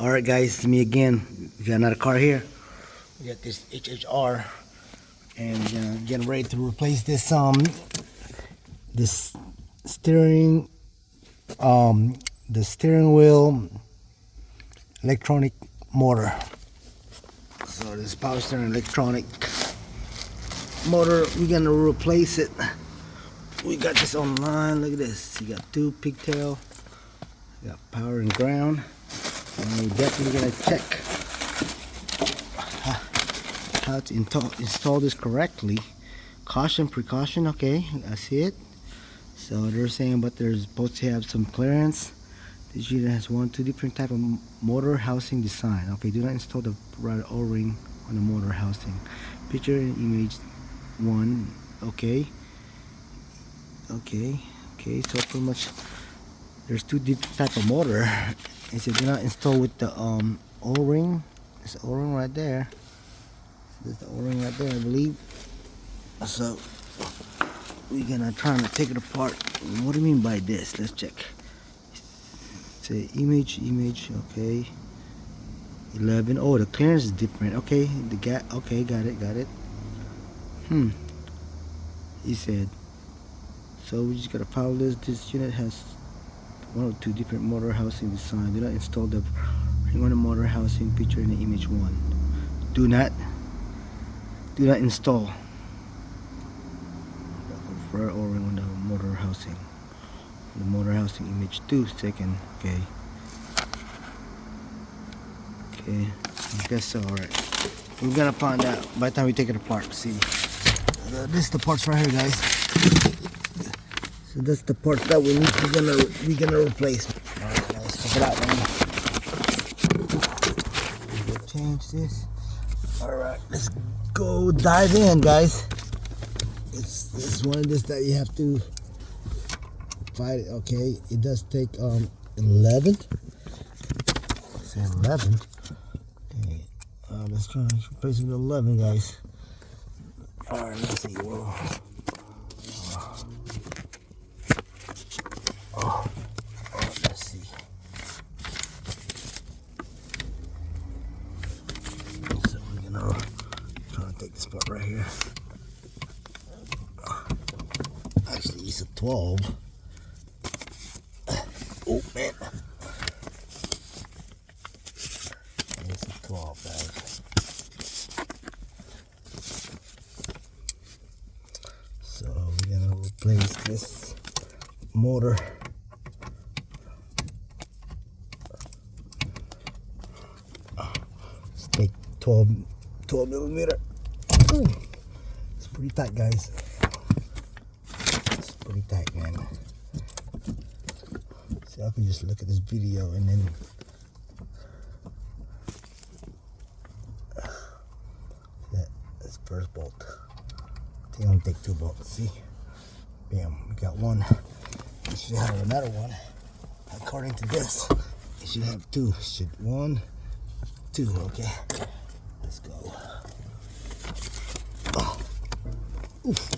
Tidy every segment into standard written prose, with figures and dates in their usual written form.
Alright guys, it's me again. We got another car here. We got this HHR and getting ready to replace this steering the steering wheel electronic motor. So this power steering electronic motor, we're gonna replace it. We got this online. Look at this. You got two pigtail, you got power and ground. And we're definitely gonna check how to install this correctly. Caution, precaution. Okay, I see it. So they're saying, but they're supposed to have some clearance. This unit has two different type of motor housing design. Okay, do not install the right O-ring on the motor housing. Picture in image 1. Okay. So pretty much there's two different type of motor. It said do not install with the O-ring. There's the O-ring right there. There's the O-ring right there, I believe. So we're gonna try to take it apart. What do you mean by this? Let's check. Say image. Okay. 11. Oh, the clearance is different. Okay, the gap. Okay, got it. He said. So we just gotta follow this. This unit has one or two different motor housing design. Do not install the ring on the motor housing picture in the image 1. Do not install the O-ring on the motor housing. The motor housing image 2. Second. Okay, I guess so. Alright, we're gonna find out by the time we take it apart. See, this is the parts right here, guys. So that's the part that we're gonna replace. Alright guys, check it out, man. We'll change this. Alright, let's go dive in, guys. It's one of this that you have to fight it. Okay, it does take 11. Say 11. Okay, let's try to replace it with 11, guys. Alright, let's see. Whoa. Let's see. So we're gonna try to take this part right here. Actually, it's a 12. Oh man, it's a 12, guys. So we're gonna replace this motor. Let's take 12 millimeter. It's pretty tight, guys. It's pretty tight, man. See, I can just look at this video and then that's first bolt. I think I'm gonna take 2 bolts. See, bam, we got one. We should have another one. According to this, it should have 2. Should 1, 2. Okay, let's go. Oof.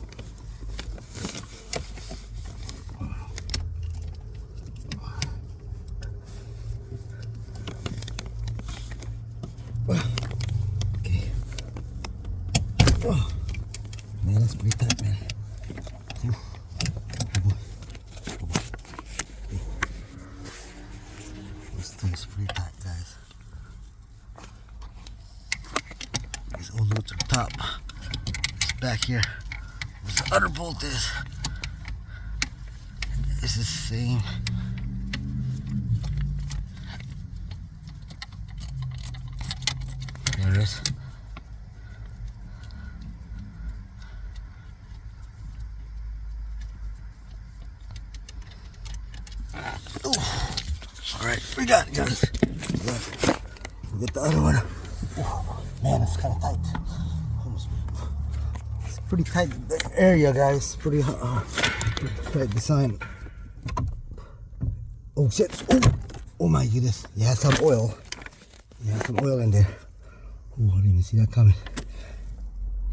Okay. Oh, man, that's pretty tight, man. This thing's pretty tight, guys. It's all the way to the top. It's back here. Where the other bolt is. It's the same. There it is. Alright, we got it, guys. We get the other one. Oh, man, it's kind of tight. It's pretty tight area, guys. Pretty tight design. Oh shit! Oh my goodness! You have some oil. You have some oil in there. Oh, I didn't even see that coming.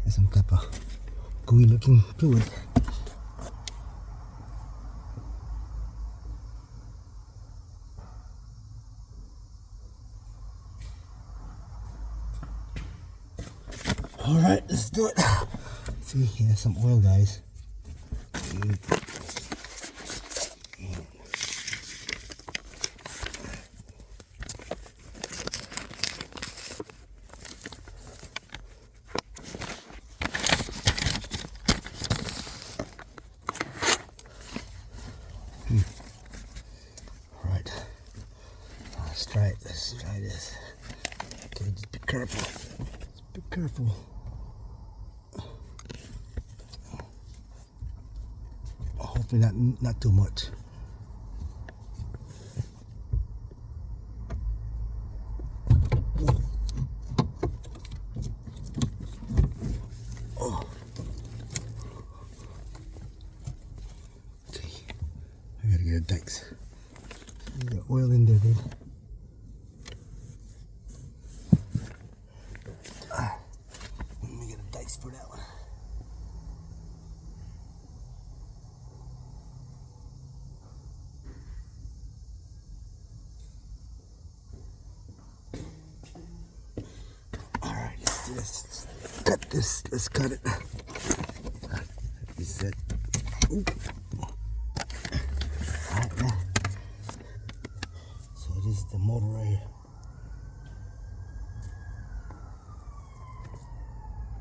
There's some type of gooey looking fluid. Alright, let's do it. See, here's some oil, guys. Alright, let's try it. Let's try this. Okay, just be careful. Just be careful. Hopefully not too much. Oh. Okay, I gotta get a dikes. There's oil in there, dude. Let me get a dikes for that one. Let's cut this. Let's cut it. Reset. Alright, so this is the motor right here.